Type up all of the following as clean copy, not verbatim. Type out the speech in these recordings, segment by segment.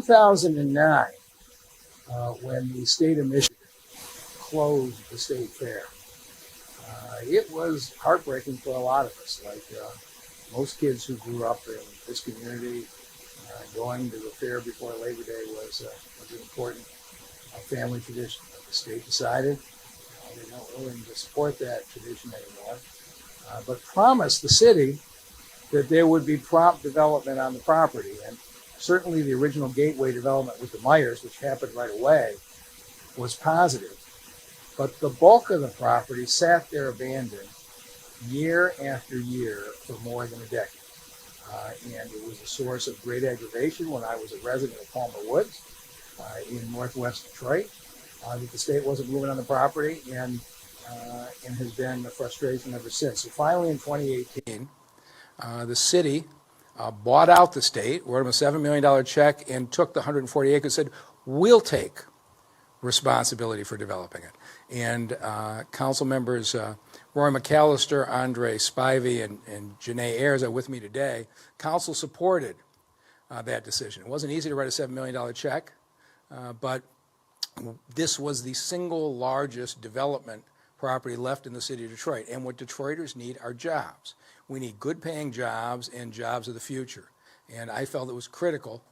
2009, when the state of Michigan closed the state fair, it was heartbreaking for a lot of us. Like most kids who grew up in this community, going to the fair before Labor Day was an important family tradition. But the state decided they weren't willing to support that tradition anymore, but promised the city that there would be prompt development on the property. And certainly the original gateway development with the Myers, which happened right away, was positive. But the bulk of the property sat there abandoned year after year for more than a decade. And it was a source of great aggravation when I was a resident of Palmer Woods in northwest Detroit, that the state wasn't moving on the property, and has been a frustration ever since. So finally in 2018, the city bought out the state, wrote them a $7 million check, and took the 140 acres and said, we'll take responsibility for developing it. And council members Roy McAllister, Andre Spivey, and Janae Ayers are with me today. Council supported that decision. It wasn't easy to write a $7 million check, but this was the single largest development property left in the city of Detroit. And what Detroiters need are jobs. We need good paying jobs and jobs of the future. And I felt it was critical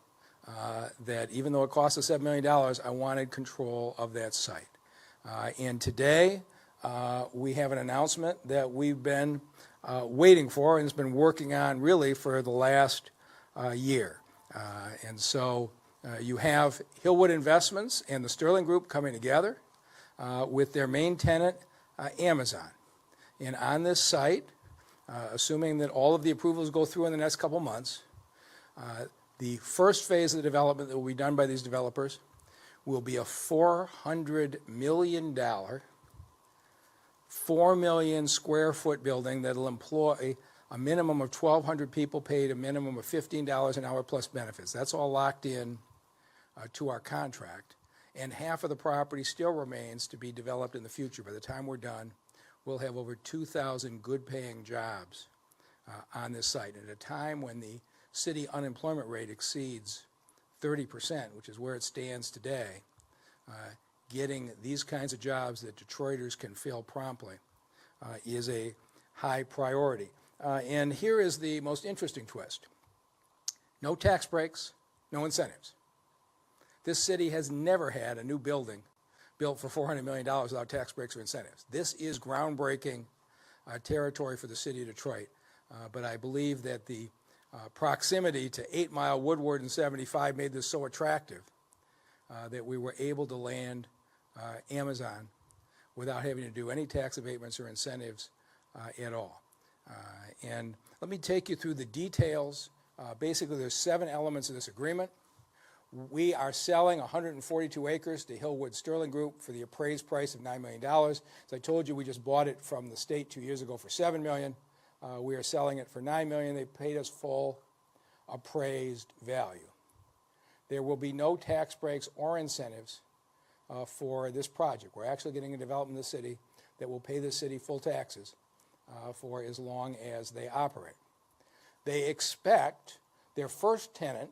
that even though it cost us $7 million, I wanted control of that site. And today, we have an announcement that we've been waiting for and has been working on really for the last year. And so you have Hillwood Investments and the Sterling Group coming together with their main tenant, Amazon. And on this site, assuming that all of the approvals go through in the next couple months, the first phase of the development that will be done by these developers will be a $400 million, 4 million square foot building that will employ a minimum of 1,200 people paid a minimum of $15 an hour plus benefits. That's all locked in to our contract. And half of the property still remains to be developed in the future. By the time we're done, we'll have over 2,000 good paying jobs on this site at a time when the city unemployment rate exceeds 30%, which is where it stands today. Getting these kinds of jobs that Detroiters can fill promptly is a high priority. And here is the most interesting twist. No tax breaks, no incentives. This city has never had a new building built for $400 million without tax breaks or incentives. This is groundbreaking territory for the city of Detroit. But I believe that the proximity to 8 Mile, Woodward, and 75 made this so attractive that we were able to land Amazon without having to do any tax abatements or incentives at all. And let me take you through the details. Basically, there's 7 elements of this agreement. We are selling 142 acres to Hillwood Sterling Group for the appraised price of $9 million. As I told you, we just bought it from the state 2 years ago for $7 million. We are selling it for $9 million. They paid us full appraised value. There will be no tax breaks or incentives for this project. We're actually getting a development in the city that will pay the city full taxes for as long as they operate. They expect their first tenant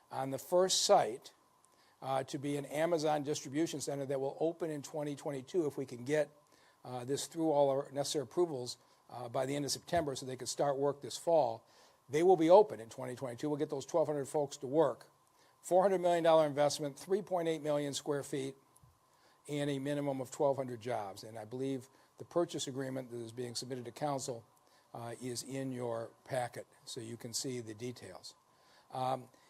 on the first site to be an Amazon distribution center that will open in 2022 if we can get this through all our necessary approvals by the end of September so they could start work this fall. They will be open in 2022. We'll get those 1,200 folks to work. $400 million investment, 3.8 million square feet, and a minimum of 1,200 jobs. And I believe the purchase agreement that is being submitted to council is in your packet, so you can see the details.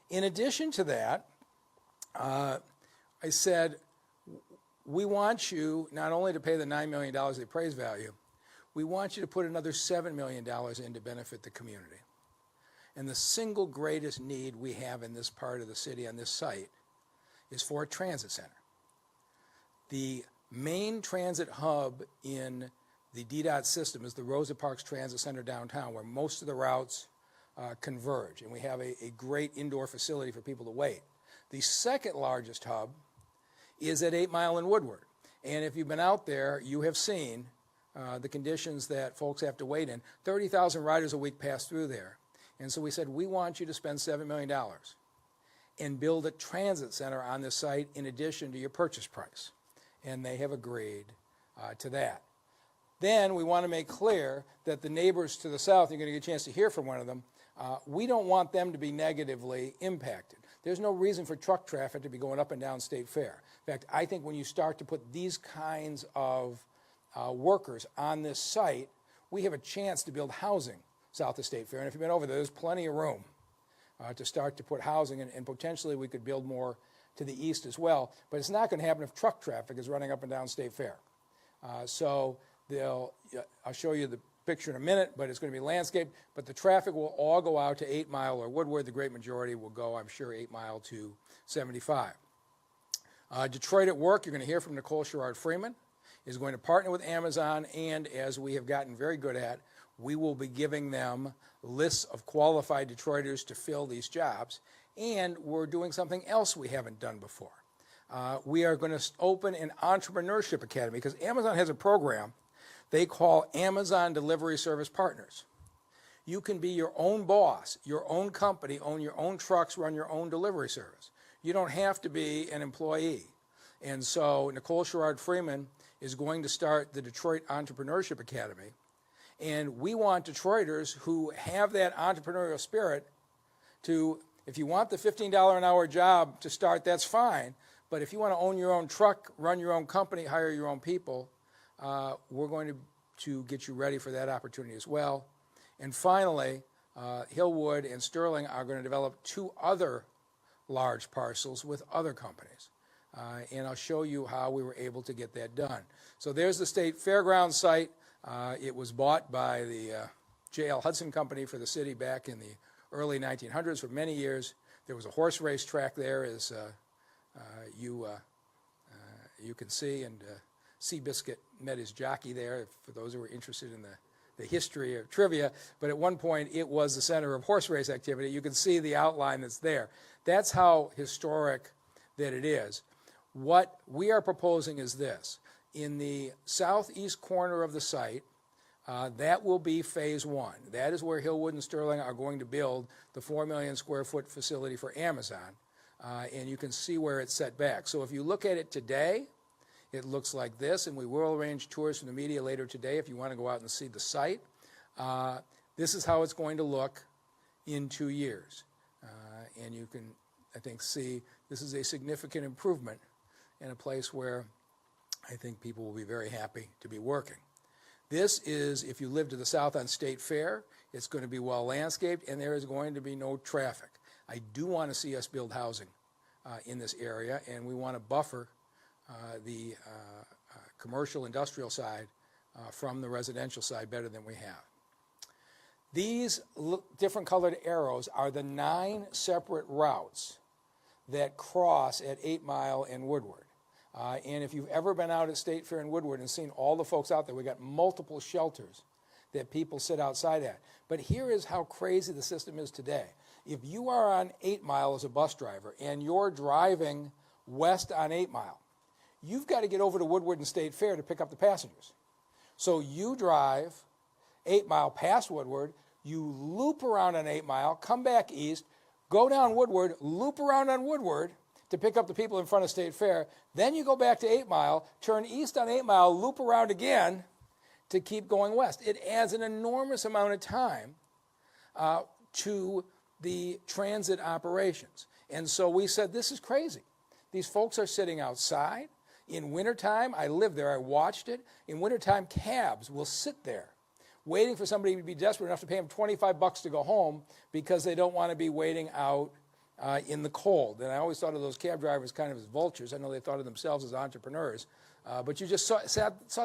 In addition to that, I said, we want you not only to pay the $9 million the appraised value, we want you to put another $7 million in to benefit the community. And the single greatest need we have in this part of the city on this site is for a transit center. The main transit hub in the DDOT system is the Rosa Parks Transit Center downtown, where most of the routes converge, and we have a great indoor facility for people to wait. The second largest hub is at 8 Mile and Woodward, and if you've been out there, you have seen the conditions that folks have to wait in. 30,000 riders a week pass through there, and so we said, we want you to spend $7 million and build a transit center on this site in addition to your purchase price. And they have agreed to that. Then we want to make clear that the neighbors to the south, you're going to get a chance to hear from one of them, we don't want them to be negatively impacted. There's no reason for truck traffic to be going up and down State Fair. In fact, I think when you start to put these kinds of workers on this site, we have a chance to build housing south of State Fair. And if you've been over there, there's plenty of room to start to put housing, and potentially we could build more to the east as well. But it's not going to happen if truck traffic is running up and down State Fair. So I'll show you the picture in a minute, but it's going to be landscaped. But the traffic will all go out to 8 Mile or Woodward. The great majority will go, I'm sure, 8 Mile to 75. Detroit at Work, you're going to hear from Nicole Sherrard-Freeman, is going to partner with Amazon, and as we have gotten very good at, we will be giving them lists of qualified Detroiters to fill these jobs. And we're doing something else we haven't done before. We are going to open an Entrepreneurship Academy, because Amazon has a program they call Amazon Delivery Service Partners. You can be your own boss, your own company, own your own trucks, run your own delivery service. You don't have to be an employee. And so Nicole Sherrard-Freeman is going to start the Detroit Entrepreneurship Academy. And we want Detroiters who have that entrepreneurial spirit to, if you want the $15 an hour job to start, that's fine. But if you want to own your own truck, run your own company, hire your own people, we're going to get you ready for that opportunity as well. And finally, Hillwood and Sterling are going to develop 2 other large parcels with other companies. And I'll show you how we were able to get that done. So there's the State Fairgrounds site. It was bought by the J.L. Hudson Company for the city back in the early 1900s. For many years, there was a horse race track there, as you can see, and Seabiscuit met his jockey there, for those who were interested in the history of trivia. But at one point, it was the center of horse race activity. You can see the outline that's there. That's how historic that it is. What we are proposing is this. In the southeast corner of the site, that will be phase 1. That is where Hillwood and Sterling are going to build the 4 million square foot facility for Amazon. And you can see where it's set back. So if you look at it today, it looks like this, and we will arrange tours from the media later today if you want to go out and see the site. This is how it's going to look in 2 years. And you can, I think, see this is a significant improvement in a place where I think people will be very happy to be working. This is, if you live to the south on State Fair, it's going to be well landscaped, and there is going to be no traffic. I do want to see us build housing in this area, and we want to buffer the commercial industrial side from the residential side better than we have. These different colored arrows are the 9 separate routes that cross at 8 Mile and Woodward. And if you've ever been out at State Fair in Woodward and seen all the folks out there, we got multiple shelters that people sit outside at. But here is how crazy the system is today. If you are on 8 Mile as a bus driver and you're driving west on 8 Mile, you've got to get over to Woodward and State Fair to pick up the passengers. So you drive 8 Mile past Woodward, you loop around on 8 Mile, come back east, go down Woodward, loop around on Woodward to pick up the people in front of State Fair. Then you go back to 8 Mile, turn east on 8 Mile, loop around again to keep going west. It adds an enormous amount of time to the transit operations. And so we said, this is crazy. These folks are sitting outside. In wintertime, I lived there, I watched it. In wintertime, cabs will sit there waiting for somebody to be desperate enough to pay them $25 to go home because they don't want to be waiting out in the cold. And I always thought of those cab drivers kind of as vultures. I know they thought of themselves as entrepreneurs. But you just saw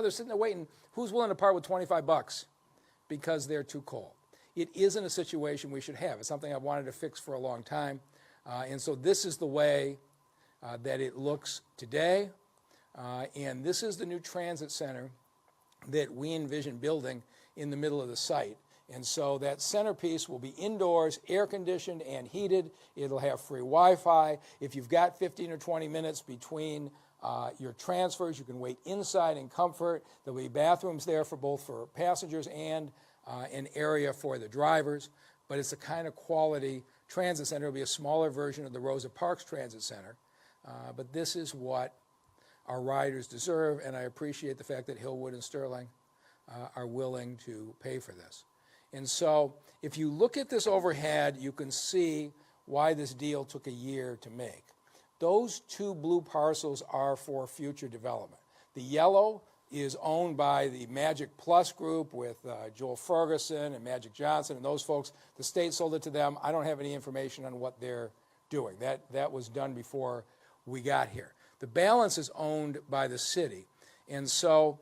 they're sitting there waiting. Who's willing to part with $25 because they're too cold? It isn't a situation we should have. It's something I've wanted to fix for a long time. And so this is the way that it looks today. And this is the new transit center that we envision building in the middle of the site. And so that centerpiece will be indoors, air-conditioned and heated. It'll have free Wi-Fi. If you've got 15 or 20 minutes between your transfers, you can wait inside in comfort. There'll be bathrooms there for both for passengers and an area for the drivers. But it's the kind of quality Transit Center. It'll be a smaller version of the Rosa Parks Transit Center. But this is what our riders deserve, and I appreciate the fact that Hillwood and Sterling are willing to pay for this. And so if you look at this overhead, you can see why this deal took a year to make. Those two blue parcels are for future development. The yellow is owned by the Magic Plus group with Joel Ferguson and Magic Johnson and those folks. The state sold it to them. I don't have any information on what they're doing. That was done before we got here. The balance is owned by the city. And so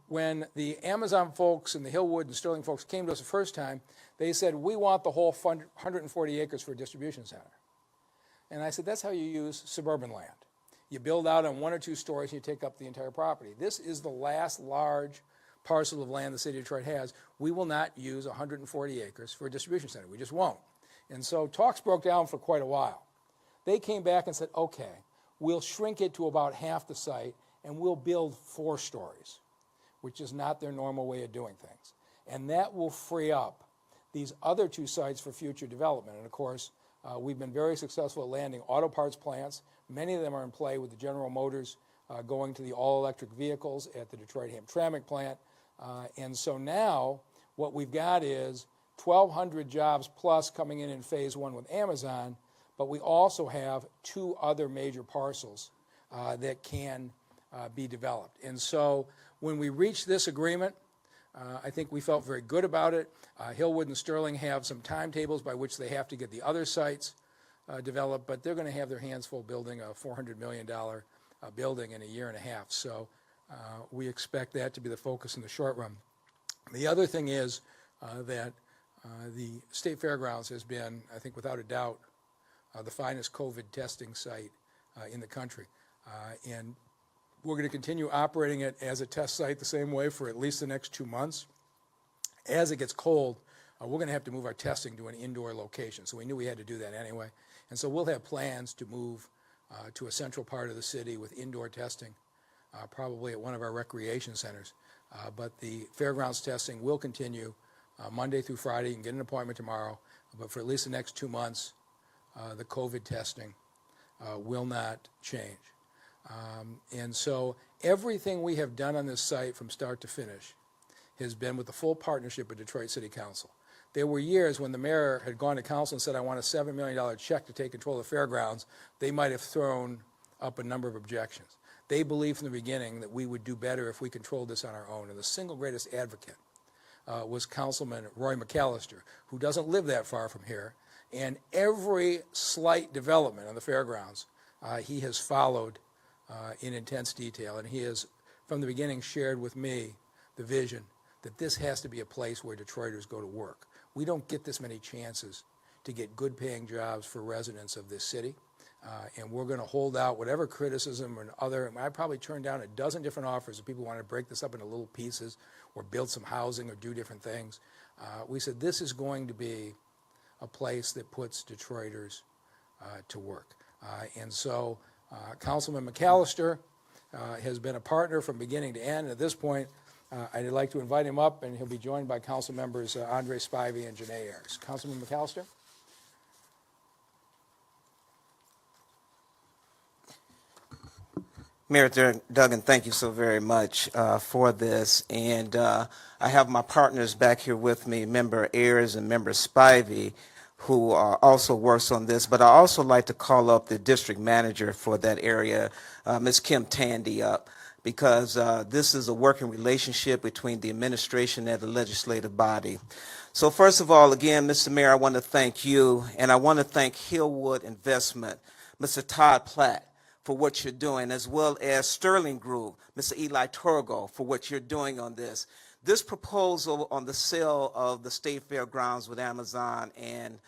when the Amazon folks and the Hillwood and Sterling folks came to us the first time, they said, we want the whole 140 acres for a distribution center. And I said, that's how you use suburban land. You build out on 1 or 2 stories and you take up the entire property. This is the last large parcel of land the city of Detroit has. We will not use 140 acres for a distribution center. We just won't. And so talks broke down for quite a while. They came back and said, okay, we'll shrink it to about half the site and we'll build 4 stories, which is not their normal way of doing things. And that will free up these other 2 sites for future development. And of course, we've been very successful at landing auto parts plants. Many of them are in play with the General Motors going to the all-electric vehicles at the Detroit Hamtramck plant. And so now what we've got is 1,200 jobs plus coming in phase 1 with Amazon, but we also have 2 other major parcels that can be developed. And so when we reached this agreement, I think we felt very good about it. Hillwood and Sterling have some timetables by which they have to get the other sites developed, but they're going to have their hands full building a $400 million building in a year and a half. So we expect that to be the focus in the short run. The other thing is that the State Fairgrounds has been, I think without a doubt, the finest COVID testing site in the country. And we're going to continue operating it as a test site the same way for at least the next 2 months. As it gets cold, we're going to have to move our testing to an indoor location. So we knew we had to do that anyway. And so we'll have plans to move to a central part of the city with indoor testing, probably at one of our recreation centers. But the fairgrounds testing will continue Monday through Friday. You can get an appointment tomorrow. But for at least the next 2 months, the COVID testing will not change. And so everything we have done on this site from start to finish has been with the full partnership of Detroit City Council. There were years when the mayor had gone to council and said, I want a $7 million check to take control of the fairgrounds. They might have thrown up a number of objections. They believed from the beginning that we would do better if we controlled this on our own. And the single greatest advocate was Councilman Roy McAllister, who doesn't live that far from here. And every slight development on the fairgrounds, he has followed in intense detail. And he has, from the beginning, shared with me the vision that this has to be a place where Detroiters go to work. We don't get this many chances to get good paying jobs for residents of this city. And we're going to hold out whatever criticism or other. I probably turned down a dozen different offers if people wanted to break this up into little pieces or build some housing or do different things. We said this is going to be a place that puts Detroiters to work. And so Councilman McAllister has been a partner from beginning to end. At this point, I'd like to invite him up, and he'll be joined by council members Andre Spivey and Janae Ayers. Councilman McAllister. Mayor Duggan, thank you so very much for this. And I have my partners back here with me, Member Ayers and Member Spivey, who also works on this. But I also like to call up the district manager for that area, Ms. Kim Tandy, up, because this is a working relationship between the administration and the legislative body. So first of all, again, Mr. Mayor, I want to thank you, and I want to thank Hillwood Investment, Mr. Todd Platt, for what you're doing, as well as Sterling Group, Mr. Eli Torgo, for what you're doing on this. This proposal on the sale of the State Fairgrounds with Amazon and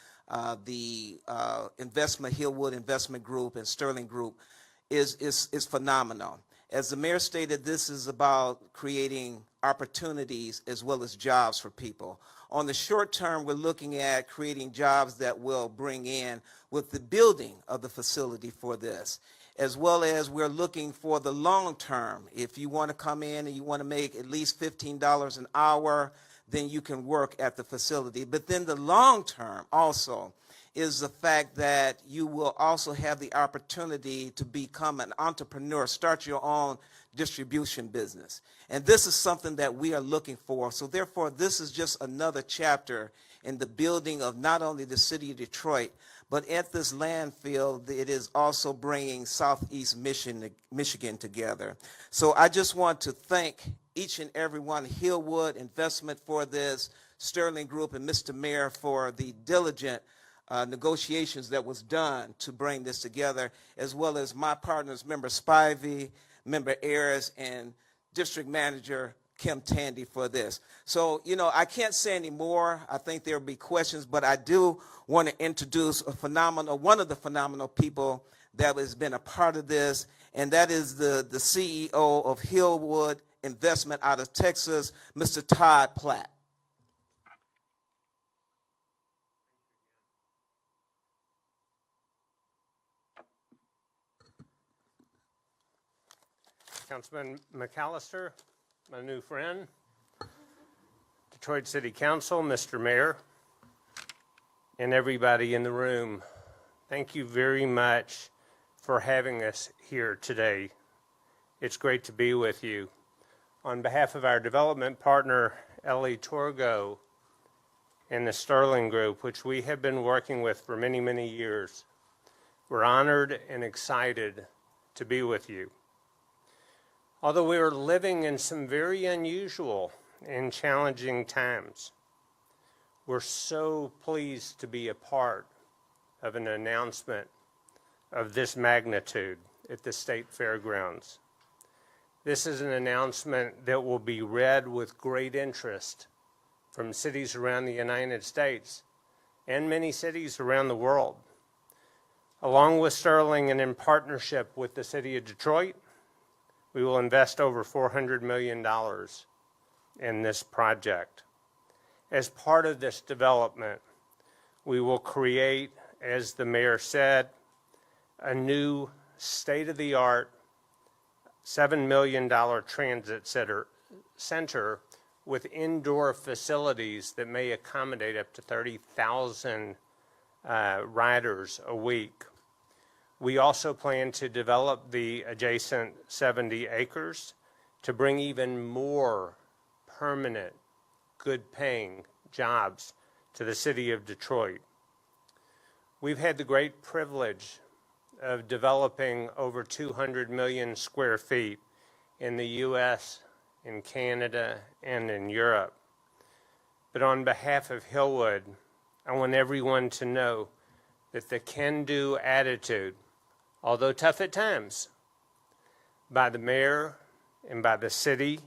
the Hillwood Investment Group and Sterling Group is phenomenal. As the mayor stated, this is about creating opportunities as well as jobs for people. On the short term, we're looking at creating jobs that will bring in with the building of the facility for this, as well as we're looking for the long term. If you want to come in and you want to make at least $15 an hour, then you can work at the facility. But then the long term also is the fact that you will also have the opportunity to become an entrepreneur, start your own distribution business. And this is something that we are looking for. So therefore, this is just another chapter in the building of not only the city of Detroit, but at this landfill, it is also bringing Southeast Michigan together. So I just want to thank each and every one, Hillwood Investment for this, Sterling Group, and Mr. Mayor for the diligent negotiations that was done to bring this together, as well as my partners, Member Spivey, Member Ayers, and District Manager Kim Tandy for this. So, you know, I can't say any more. I think there'll be questions, but I do want to introduce one of the phenomenal people that has been a part of this, and that is the CEO of Hillwood Investment out of Texas, Mr. Todd Platt. Councilman McAllister, my new friend, Detroit City Council, Mr. Mayor, and everybody in the room, thank you very much for having us here today. It's great to be with you. On behalf of our development partner, Ellie Torgo, and the Sterling Group, which we have been working with for many, many years, we're honored and excited to be with you. Although we are living in some very unusual and challenging times, we're so pleased to be a part of an announcement of this magnitude at the State Fairgrounds. This is an announcement that will be read with great interest from cities around the United States and many cities around the world. Along with Sterling and in partnership with the City of Detroit, we will invest over $400 million in this project. As part of this development, we will create, as the mayor said, a new state-of-the-art $7 million transit center with indoor facilities that may accommodate up to 30,000 riders a week. We also plan to develop the adjacent 70 acres to bring even more permanent, good-paying jobs to the city of Detroit. We've had the great privilege of developing over 200 million square feet in the U.S., in Canada, and in Europe. But on behalf of Hillwood, I want everyone to know that the can-do attitude, although tough at times, by the mayor and by the city,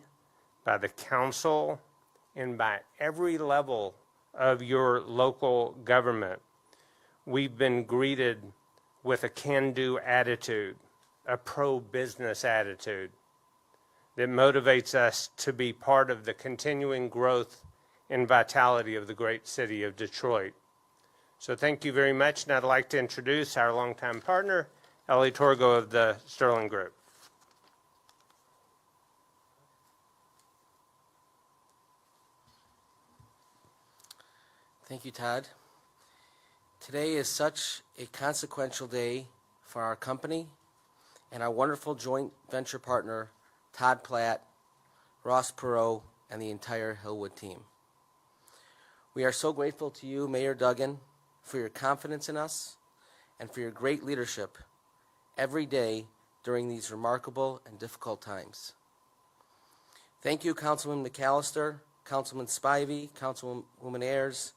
by the council, and by every level of your local government, we've been greeted with a can-do attitude, a pro-business attitude that motivates us to be part of the continuing growth and vitality of the great city of Detroit. So thank you very much, and I'd like to introduce our longtime partner, Ellie Torgo of the Sterling Group. Thank you, Todd. Today is such a consequential day for our company and our wonderful joint venture partner, Todd Platt, Ross Perot, and the entire Hillwood team. We are so grateful to you, Mayor Duggan, for your confidence in us and for your great leadership every day during these remarkable and difficult times. Thank you, Councilman McAllister, Councilman Spivey, Councilwoman Ayers,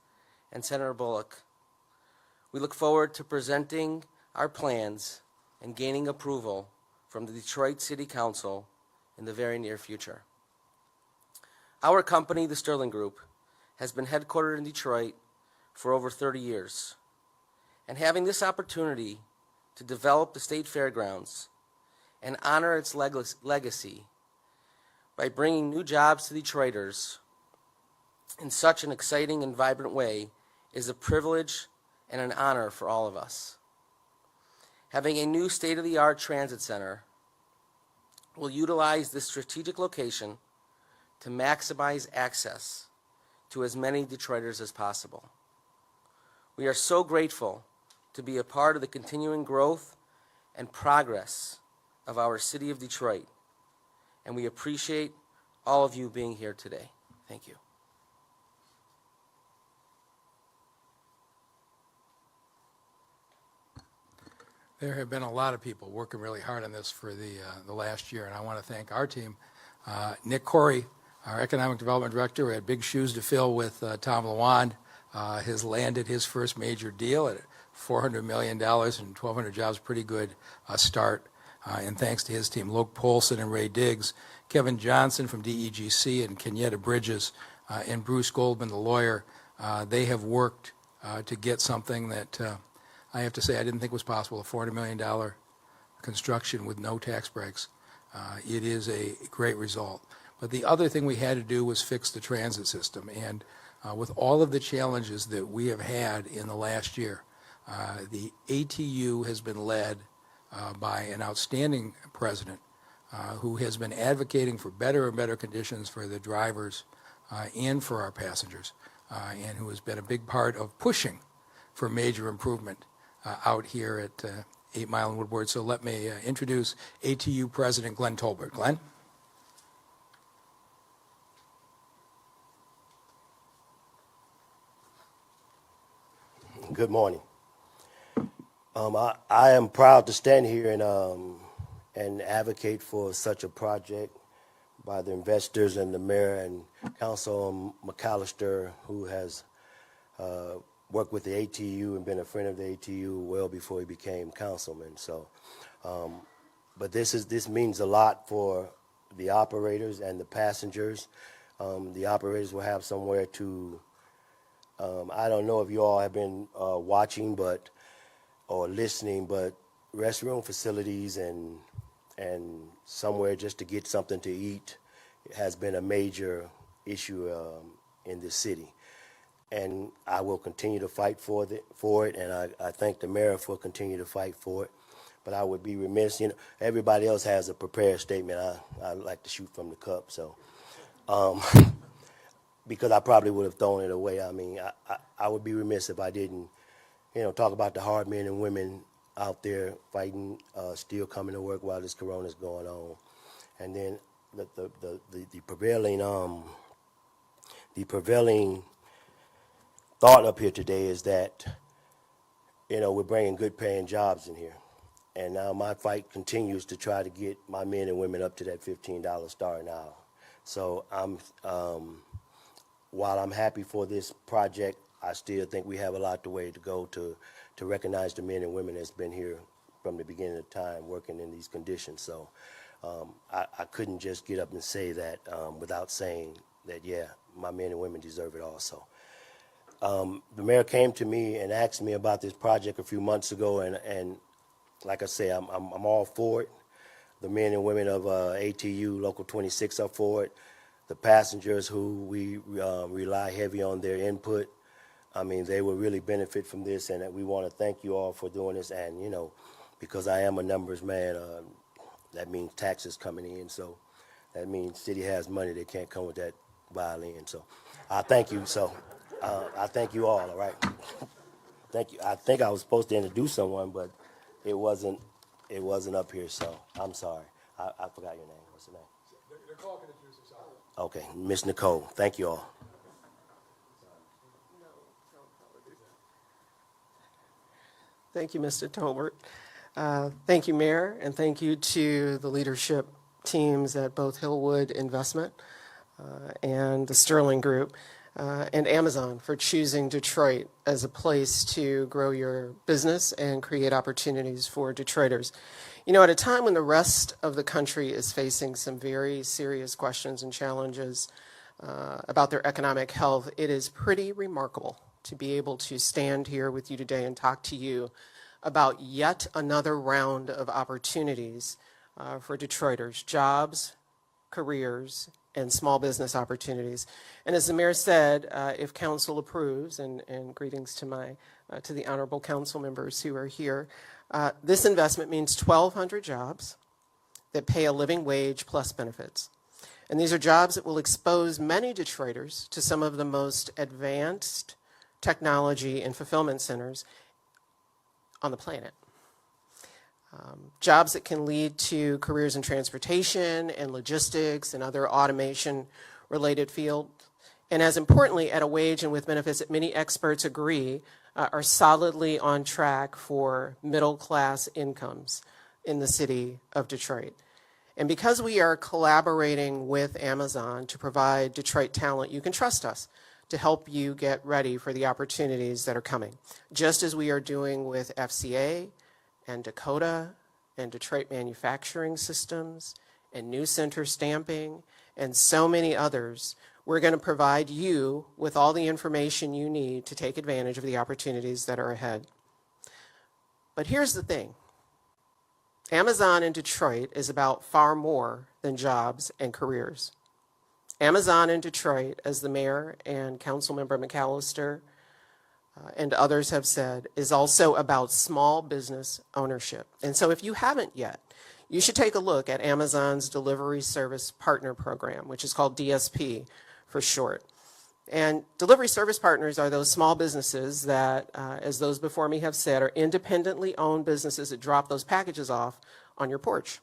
and Senator Bullock. We look forward to presenting our plans and gaining approval from the Detroit City Council in the very near future. Our company, the Sterling Group, has been headquartered in Detroit for over 30 years. And having this opportunity to develop the State Fairgrounds and honor its legacy by bringing new jobs to Detroiters in such an exciting and vibrant way is a privilege and an honor for all of us. Having a new state-of-the-art transit center will utilize this strategic location to maximize access to as many Detroiters as possible. We are so grateful to be a part of the continuing growth and progress of our city of Detroit, and we appreciate all of you being here today. Thank you. There have been a lot of people working really hard on this for the last year, and I want to thank our team. Nick Corey, our Economic Development Director, had big shoes to fill with Tom Lawand, has landed his first major deal at $400 million and 1,200 jobs, pretty good start. And thanks to his team, Luke Polson and Ray Diggs, Kevin Johnson from DEGC and Kenyatta Bridges, and Bruce Goldman, the lawyer, they have worked to get something that I have to say I didn't think was possible, a $400 million construction with no tax breaks. It is a great result. But the other thing we had to do was fix the transit system. And with all of the challenges that we have had in the last year, the ATU has been led by an outstanding president who has been advocating for better and better conditions for the drivers and for our passengers, and who has been a big part of pushing for major improvement out here at 8 Mile and Woodward. So let me introduce ATU President Glenn Tolbert. Glenn? Good morning. I am proud to stand here and advocate for such a project by the investors and the mayor and Councilman McAllister, who has worked with the ATU and been a friend of the ATU well before he became councilman. So, but this means a lot for the operators and the passengers. The operators will have somewhere to. I don't know if you all have been watching, or listening, but restroom facilities and somewhere just to get something to eat has been a major issue in this city. And I will continue to fight for it, and I thank the mayor for continuing to fight for it. But I would be remiss, everybody else has a prepared statement. I like to shoot from the cup, so because I probably would have thrown it away. I mean, I would be remiss if I didn't, talk about the hard men and women out there fighting, still coming to work while this corona's going on. And then the prevailing thought up here today is that, we're bringing good paying jobs in here. And now my fight continues to try to get my men and women up to that $15 starting hour. So while I'm happy for this project, I still think we have a lot of way to go to recognize the men and women that's been here from the beginning of time working in these conditions. So I couldn't just get up and say that without saying that, yeah, my men and women deserve it also. The mayor came to me and asked me about this project a few months ago, and like I say, I'm all for it. The men and women of ATU Local 26 are for it. The passengers who we rely heavy on their input, I mean, they will really benefit from this, and we want to thank you all for doing this. And, because I am a numbers man, that means taxes coming in. So that means city has money. They can't come with that violin. So I thank you. So I thank you all right? Thank you. I think I was supposed to introduce someone, but it wasn't up here, so I'm sorry. I forgot your name. What's the name? Nicole can introduce herself. Okay, Miss Nicole. Thank you all. Thank you, Mr. Tolbert. Thank you, Mayor, and thank you to the leadership teams at both Hillwood Investment and the Sterling Group and Amazon for choosing Detroit as a place to grow your business and create opportunities for Detroiters. At a time when the rest of the country is facing some very serious questions and challenges about their economic health, it is pretty remarkable to be able to stand here with you today and talk to you about yet another round of opportunities for Detroiters, jobs, careers, and small business opportunities. And as the mayor said, if council approves, and greetings to the honorable council members who are here, this investment means 1,200 jobs that pay a living wage plus benefits. And these are jobs that will expose many Detroiters to some of the most advanced technology, and fulfillment centers on the planet. Jobs that can lead to careers in transportation and logistics and other automation-related fields. And as importantly, at a wage and with benefits that many experts agree are solidly on track for middle-class incomes in the city of Detroit. And because we are collaborating with Amazon to provide Detroit talent, you can trust us to help you get ready for the opportunities that are coming, just as we are doing with FCA and Dakota and Detroit Manufacturing Systems and New Center Stamping and so many others. We're going to provide you with all the information you need to take advantage of the opportunities that are ahead. But here's the thing. Amazon in Detroit is about far more than jobs and careers. Amazon in Detroit, as the mayor and Councilmember McAllister and others have said, is also about small business ownership. And so if you haven't yet, you should take a look at Amazon's Delivery Service Partner Program, which is called DSP for short. And delivery service partners are those small businesses that, as those before me have said, are independently owned businesses that drop those packages off on your porch.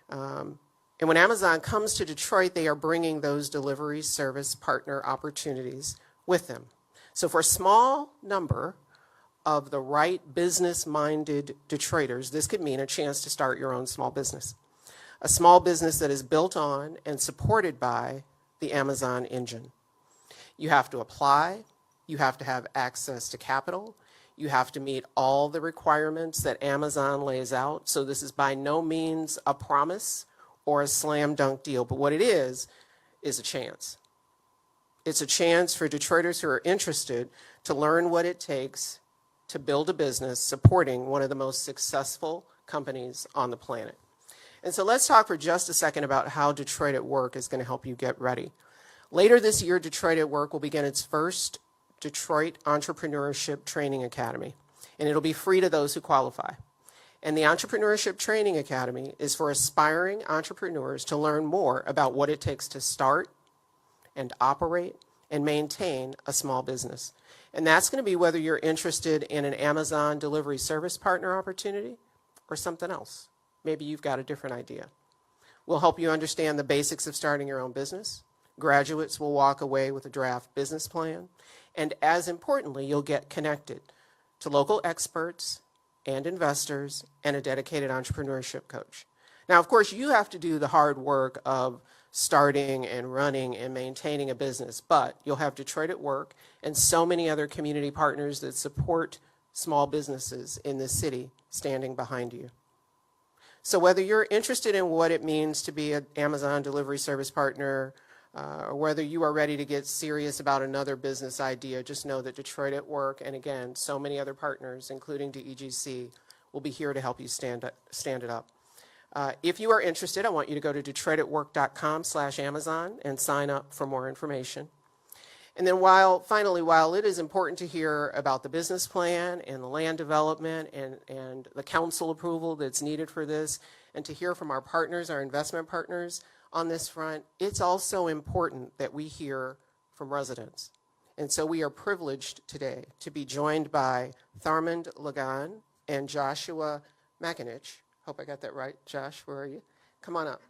And when Amazon comes to Detroit, they are bringing those delivery service partner opportunities with them. So for a small number of the right business-minded Detroiters, this could mean a chance to start your own small business. A small business that is built on and supported by the Amazon engine. You have to apply, you have to have access to capital, you have to meet all the requirements that Amazon lays out. So this is by no means a promise or a slam dunk deal, but what it is a chance. It's a chance for Detroiters who are interested to learn what it takes to build a business supporting one of the most successful companies on the planet. And so let's talk for just a second about how Detroit at Work is going to help you get ready. Later this year, Detroit at Work will begin its first Detroit Entrepreneurship Training Academy, and it'll be free to those who qualify. And the Entrepreneurship Training Academy is for aspiring entrepreneurs to learn more about what it takes to start and operate and maintain a small business. And that's going to be whether you're interested in an Amazon delivery service partner opportunity or something else. Maybe you've got a different idea. We'll help you understand the basics of starting your own business. Graduates will walk away with a draft business plan. And as importantly, you'll get connected to local experts and investors and a dedicated entrepreneurship coach. Now, of course, you have to do the hard work of starting and running and maintaining a business, but you'll have Detroit at Work and so many other community partners that support small businesses in this city standing behind you. So whether you're interested in what it means to be an Amazon delivery service partner, or whether you are ready to get serious about another business idea, just know that Detroit at Work, and again, so many other partners, including DEGC, will be here to help you stand it up. If you are interested, I want you to go to detroitatwork.com/Amazon and sign up for more information. And then while it is important to hear about the business plan and the land development and the council approval that's needed for this, and to hear from our partners, our investment partners on this front, it's also important that we hear from residents. And so we are privileged today to be joined by Tharmand Lagan and Joshua McAninch. Hope I got that right. Josh, where are you? Come on up.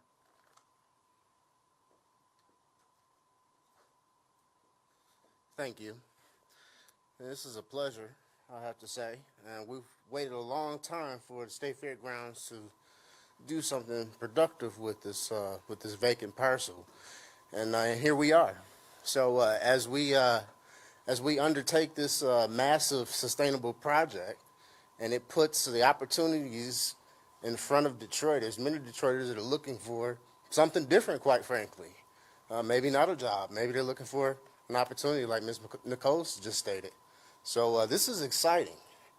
Thank you. This is a pleasure, I have to say. And we've waited a long time for the State Fairgrounds to do something productive with this vacant parcel, and here we are. So as we undertake this massive sustainable project, and it puts the opportunities in front of Detroit. There's many Detroiters that are looking for something different, quite frankly. Maybe not a job. Maybe they're looking for an opportunity like Ms. Nicole just stated. So this is exciting.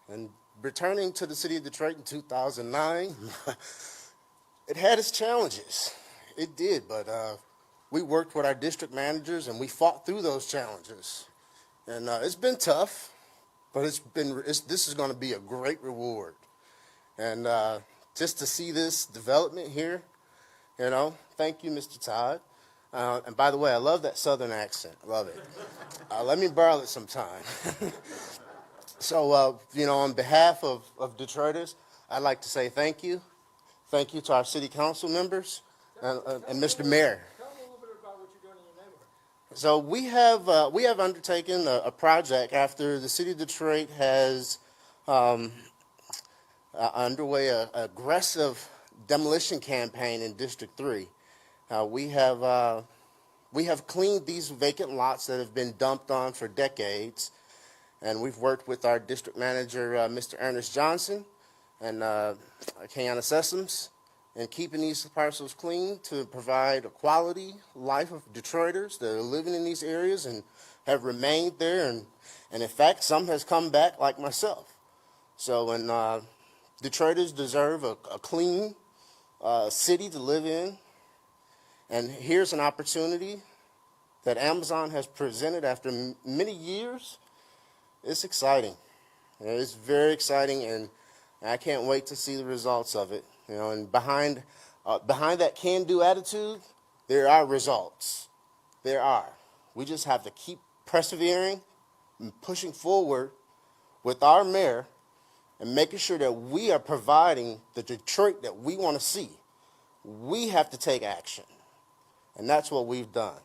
And returning to the city of Detroit in 2009, it had its challenges. It did, but we worked with our district managers and we fought through those challenges. And it's been tough, but this is going to be a great reward. And just to see this development here, thank you, Mr. Todd. And by the way, I love that Southern accent. Love it. Let me borrow it sometime. So, on behalf of Detroiters, I'd like to say thank you. Thank you to our city council members and Mr. Mayor. Tell me a little bit about what you're doing in your neighborhood. So we have undertaken a project after the city of Detroit has underway an aggressive demolition campaign in District 3. We have cleaned these vacant lots that have been dumped on for decades, and we've worked with our district manager, Mr. Ernest Johnson, and Keanu Sessoms, in keeping these parcels clean to provide a quality life of Detroiters that are living in these areas and have remained there, and in fact, some has come back like myself. So, and Detroiters deserve a clean city to live in. And here's an opportunity that Amazon has presented after many years. It's exciting. It's very exciting, and I can't wait to see the results of it. And behind that can-do attitude, there are results. There are. We just have to keep persevering and pushing forward with our mayor and making sure that we are providing the Detroit that we want to see. We have to take action. And that's what we've done.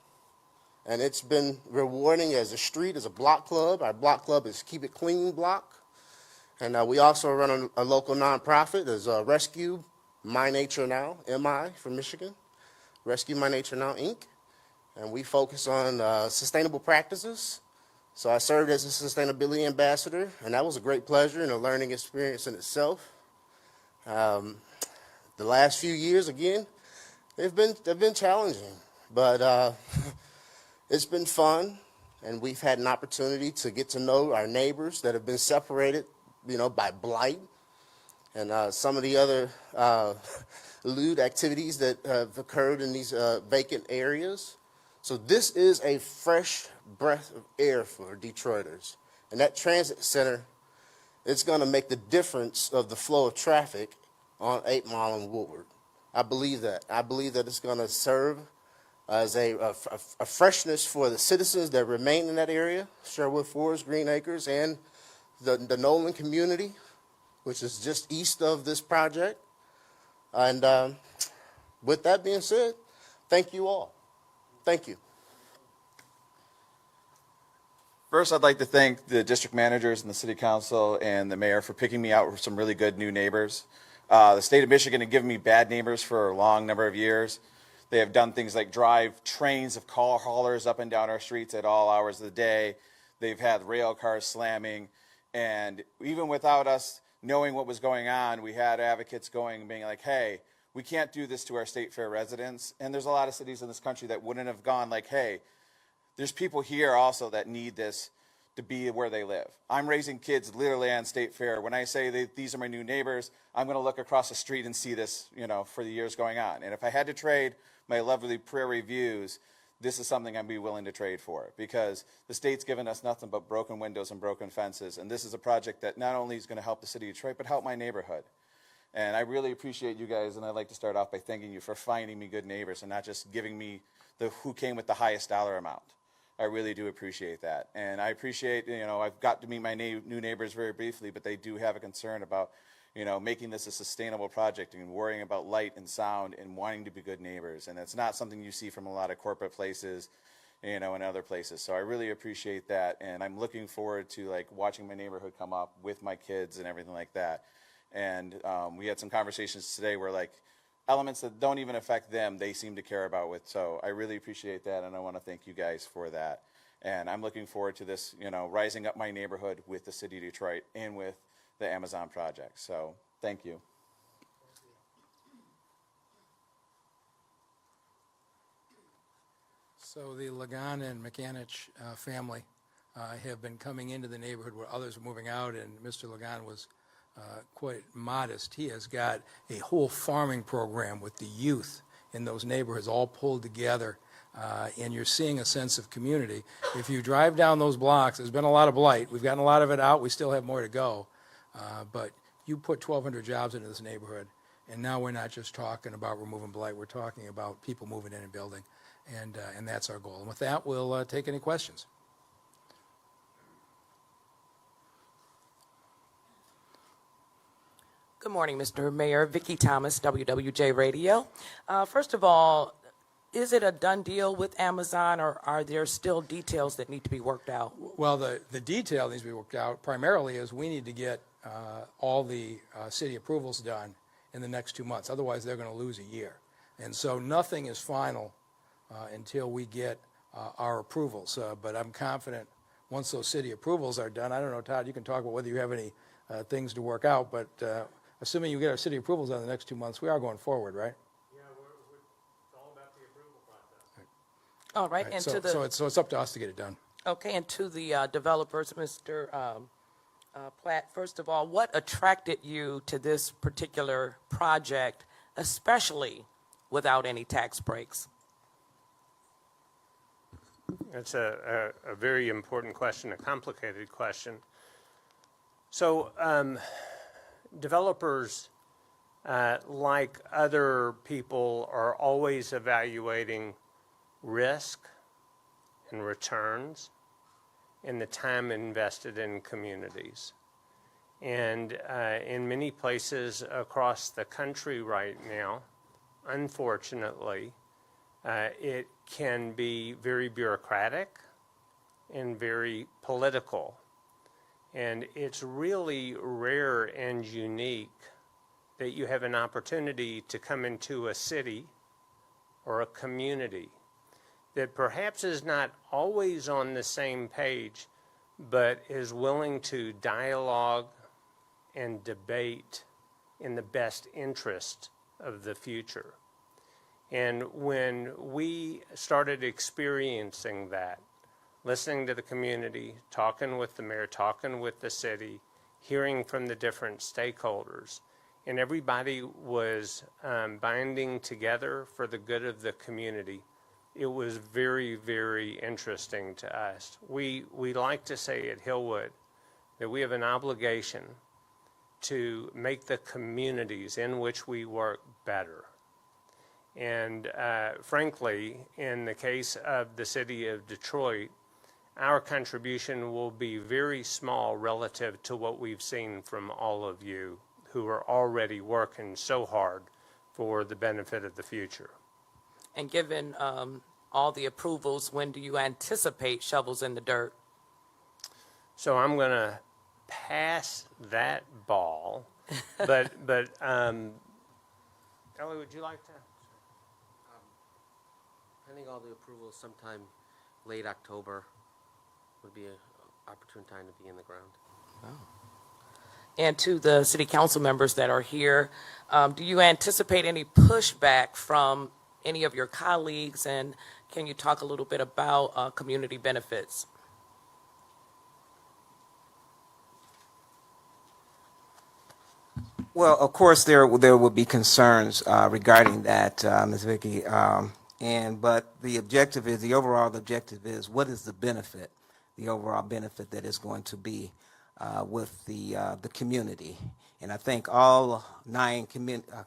And it's been rewarding as a street, as a block club. Our block club is Keep It Clean Block. And we also run a local nonprofit as Rescue My Nature Now, MI from Michigan, Rescue My Nature Now, Inc. And we focus on sustainable practices. So I served as a sustainability ambassador, and that was a great pleasure and a learning experience in itself. The last few years, again, they've been challenging, but it's been fun, and we've had an opportunity to get to know our neighbors that have been separated, by blight and some of the other lewd activities that have occurred in these vacant areas. So this is a fresh breath of air for Detroiters, and that transit center, it's going to make the difference of the flow of traffic on 8 Mile and Woodward. I believe that. I believe that it's going to serve as a freshness for the citizens that remain in that area, Sherwood Forest, Green Acres, and the Nolan community, which is just east of this project. And with that being said, thank you all. Thank you. First, I'd like to thank the district managers and the city council and the mayor for picking me out with some really good new neighbors. The state of Michigan had given me bad neighbors for a long number of years. They have done things like drive trains of car haulers up and down our streets at all hours of the day. They've had rail cars slamming. And even without us knowing what was going on, we had advocates going and being like, hey, we can't do this to our state fair residents. And there's a lot of cities in this country that wouldn't have gone like, hey, there's people here also that need this to be where they live. I'm raising kids literally on State Fair. When I say that these are my new neighbors, I'm going to look across the street and see this, for the years going on. And if I had to trade my lovely prairie views, this is something I'd be willing to trade for, because the state's given us nothing but broken windows and broken fences. And this is a project that not only is going to help the city of Detroit, but help my neighborhood. And I really appreciate you guys, and I'd like to start off by thanking you for finding me good neighbors and not just giving me who came with the highest dollar amount. I really do appreciate that. And I appreciate, I've got to meet my new neighbors very briefly, but they do have a concern about, making this a sustainable project and worrying about light and sound and wanting to be good neighbors. And it's not something you see from a lot of corporate places, and other places. So I really appreciate that. And I'm looking forward to watching my neighborhood come up with my kids and everything like that. And we had some conversations today where elements that don't even affect them, they seem to care about with. So I really appreciate that, and I want to thank you guys for that. And I'm looking forward to this, rising up my neighborhood with the city of Detroit and with the Amazon project. So thank you. So the Lagan and McAnich family have been coming into the neighborhood where others are moving out, and Mr. Lagan was quite modest. He has got a whole farming program with the youth in those neighborhoods all pulled together, and you're seeing a sense of community. If you drive down those blocks, there's been a lot of blight. We've gotten a lot of it out. We still have more to go. But you put 1,200 jobs into this neighborhood, and now we're not just talking about removing blight. We're talking about people moving in and building. and that's our goal. And with that, we'll take any questions. Good morning, Mr. Mayor. Vicki Thomas, WWJ Radio. First of all, is it a done deal with Amazon, or are there still details that need to be worked out? Well, the detail needs to be worked out. Primarily is we need to get all the city approvals done in the next 2 months. Otherwise, they're going to lose a year. And so nothing is final until we get our approvals. But I'm confident once those city approvals are done, I don't know, Todd, you can talk about whether you have any things to work out, but assuming you get our city approvals done in the next 2 months, we are going forward, right? Yeah, it's all about the approval process. All right, Right, and so, to the so it's up to us to get it done. okay, and to the developers, Mr. Platt. First of all, what attracted you to this particular project, especially without any tax breaks? That's a very important question, a complicated question. So developers, like other people, are always evaluating risk and returns and the time invested in communities. And in many places across the country right now, unfortunately, it can be very bureaucratic and very political. And it's really rare and unique that you have an opportunity to come into a city or a community that perhaps is not always on the same page, but is willing to dialogue and debate in the best interest of the future. And when we started experiencing that, listening to the community, talking with the mayor, talking with the city, hearing from the different stakeholders, and everybody was binding together for the good of the community, it was very, very interesting to us. We like to say at Hillwood that we have an obligation to make the communities in which we work better. And frankly, in the case of the city of Detroit, our contribution will be very small relative to what we've seen from all of you who are already working so hard for the benefit of the future. And given all the approvals, when do you anticipate shovels in the dirt? So I'm going to pass that ball, but Ellie, would you like to? Pending all the approvals, sometime late October would be an opportune time to be in the ground. And to the city council members that are here, do you anticipate any pushback from any of your colleagues, and can you talk a little bit about community benefits? Well, of course, there will be concerns regarding that, Ms. Vicki. But the overall objective is, what is the benefit, the overall benefit that is going to be with the community? And I think all 9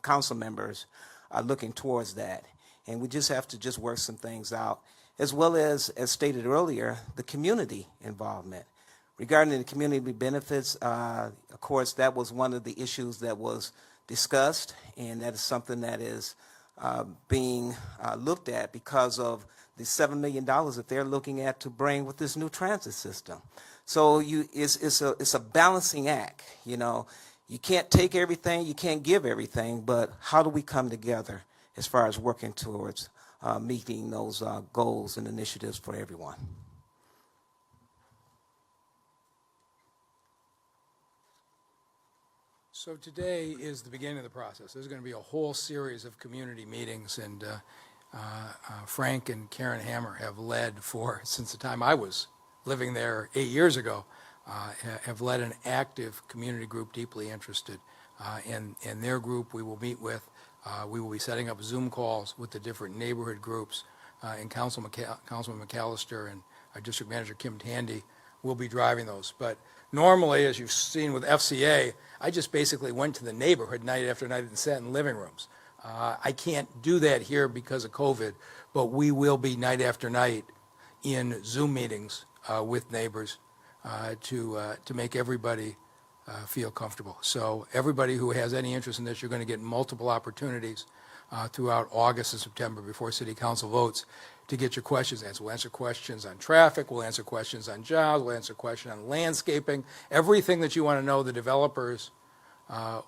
council members are looking towards that. And we just have to work some things out, as well as stated earlier, the community involvement. Regarding the community benefits, of course, that was one of the issues that was discussed, and that is something that is being looked at because of the $7 million that they're looking at to bring with this new transit system. So it's a balancing act. You know, you can't take everything, you can't give everything, but how do we come together as far as working towards meeting those goals and initiatives for everyone? So today is the beginning of the process. There's going to be a whole series of community meetings, and Frank and Karen Hammer have led since the time I was living there 8 years ago, have led an active community group deeply interested. In their group we will meet with, we will be setting up Zoom calls with the different neighborhood groups, and Councilman McAllister and our district manager Kim Tandy will be driving those. But normally, as you've seen with FCA, I just basically went to the neighborhood night after night and sat in living rooms. I can't do that here because of COVID, but we will be night after night in Zoom meetings with neighbors to make everybody feel comfortable. So everybody who has any interest in this, you're going to get multiple opportunities throughout August and September before City Council votes to get your questions answered. We'll answer questions on traffic, we'll answer questions on jobs, we'll answer questions on landscaping. Everything that you want to know, the developers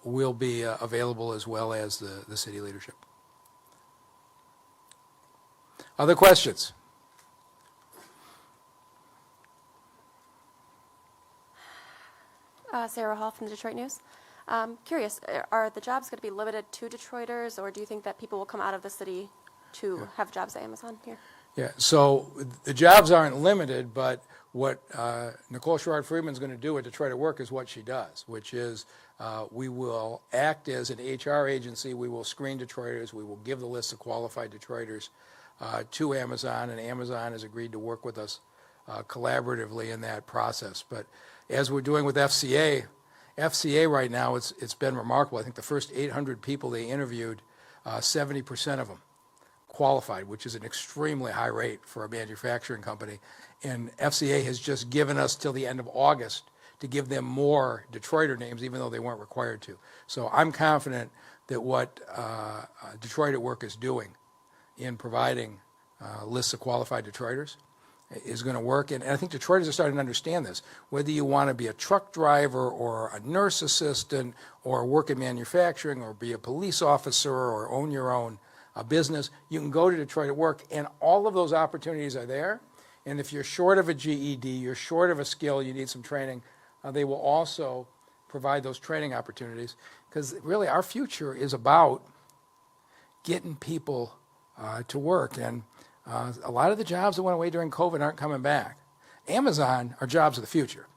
will be available, as well as the city leadership. Other questions? Sarah Hall from the Detroit News. Curious, are the jobs going to be limited to Detroiters, or do you think that people will come out of the city to have jobs at Amazon here? Yeah, so the jobs aren't limited, but what Nicole Sherrod-Friedman is going to do at Detroit at Work is what she does, which is we will act as an HR agency, we will screen Detroiters, we will give the list of qualified Detroiters to Amazon, and Amazon has agreed to work with us collaboratively in that process. But as we're doing with FCA right now, it's been remarkable. I think the first 800 people they interviewed, 70% of them qualified, which is an extremely high rate for a manufacturing company. And FCA has just given us till the end of August to give them more Detroiter names, even though they weren't required to. So I'm confident that what Detroit at Work is doing in providing lists of qualified Detroiters is going to work. And I think Detroiters are starting to understand this. Whether you want to be a truck driver or a nurse assistant or work in manufacturing or be a police officer or own your own business, you can go to Detroit at Work, and all of those opportunities are there. And if you're short of a GED, you're short of a skill, you need some training, they will also provide those training opportunities, because really our future is about getting people to work. And a lot of the jobs that went away during COVID aren't coming back. Amazon are jobs of the future.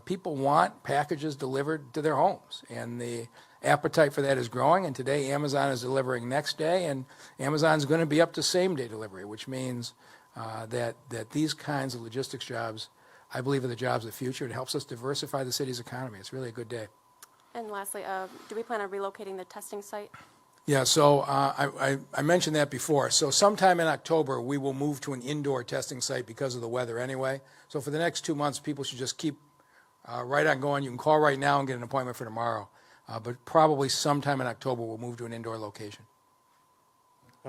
People want packages delivered to their homes, and the appetite for that is growing. And today Amazon is delivering next day, and Amazon's going to be up to same-day delivery, which means that these kinds of logistics jobs, I believe, are the jobs of the future. It helps us diversify the city's economy. It's really a good day. And lastly, do we plan on relocating the testing site? Yeah, so I mentioned that before. So sometime in October, we will move to an indoor testing site because of the weather anyway. So for the next 2 months, people should just keep right on going. You can call right now and get an appointment for tomorrow. But probably sometime in October, we'll move to an indoor location.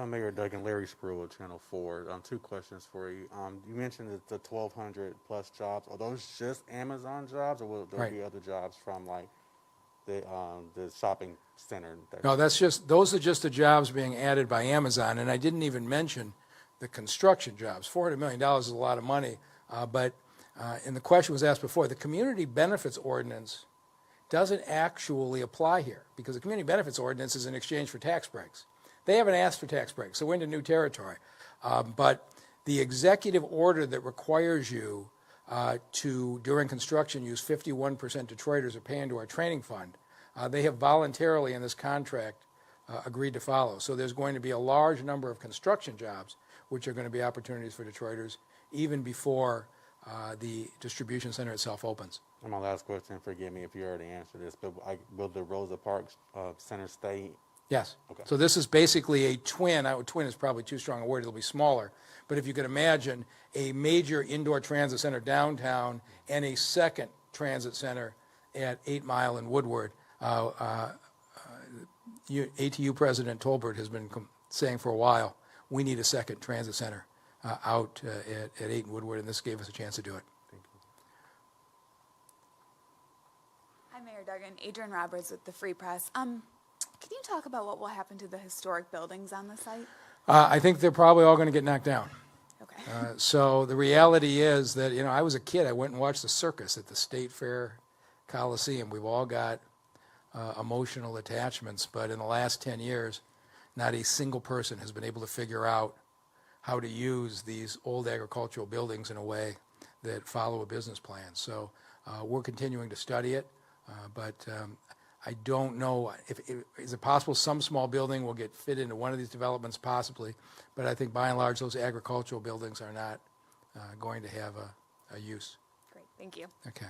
Mayor Duggan, Larry Spruill with Channel 4. 2 questions for you. You mentioned that the 1,200 plus jobs. Are those just Amazon jobs, or will there be other jobs from like the shopping center? No, those are just the jobs being added by Amazon, and I didn't even mention the construction jobs. $400 million is a lot of money, but and the question was asked before, the community benefits ordinance doesn't actually apply here, because the community benefits ordinance is in exchange for tax breaks. They haven't asked for tax breaks, so we're into new territory. But the executive order that requires you to, during construction, use 51% Detroiters or pay into our training fund, they have voluntarily in this contract agreed to follow. So there's going to be a large number of construction jobs which are going to be opportunities for Detroiters even before the distribution center itself opens. And my last question, forgive me if you already answered this, but will the Rosa Parks Center stay? Yes. Okay. So this is basically a twin. Twin is probably too strong a word. It'll be smaller. But if you could imagine a major indoor transit center downtown and a second transit center at 8 Mile and Woodward, ATU President Tolbert has been saying for a while, we need a second transit center out at 8 and Woodward, and this gave us a chance to do it. Thank you. Hi, Mayor Duggan. Adrian Roberts with the Free Press. Can you talk about what will happen to the historic buildings on the site? I think they're probably all going to get knocked down. Okay. So the reality is that, I was a kid. I went and watched the circus at the State Fair Coliseum. We've all got emotional attachments, but in the last 10 years, not a single person has been able to figure out how to use these old agricultural buildings in a way that follow a business plan. So we're continuing to study it, but I don't know, is it possible some small building will get fit into one of these developments? Possibly, but I think by and large those agricultural buildings are not going to have a use. Great, thank you. Okay.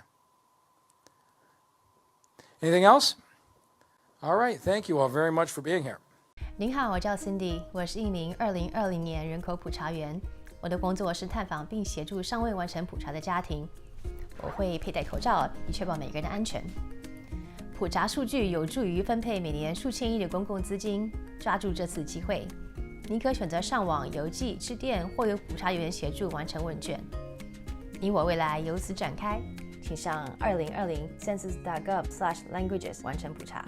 Anything else? All right, thank you all very much for being here. 您好，我叫 Cindy， 我是一名2020年人口普查员。我的工作是探访并协助尚未完成普查的家庭。我会佩戴口罩，以确保每个人的安全。普查数据有助于分配每年数千亿的公共资金。抓住这次机会，您可选择上网、邮寄、致电，或由普查员协助完成问卷。你我未来由此展开，请上2020census.gov/languages 完成普查。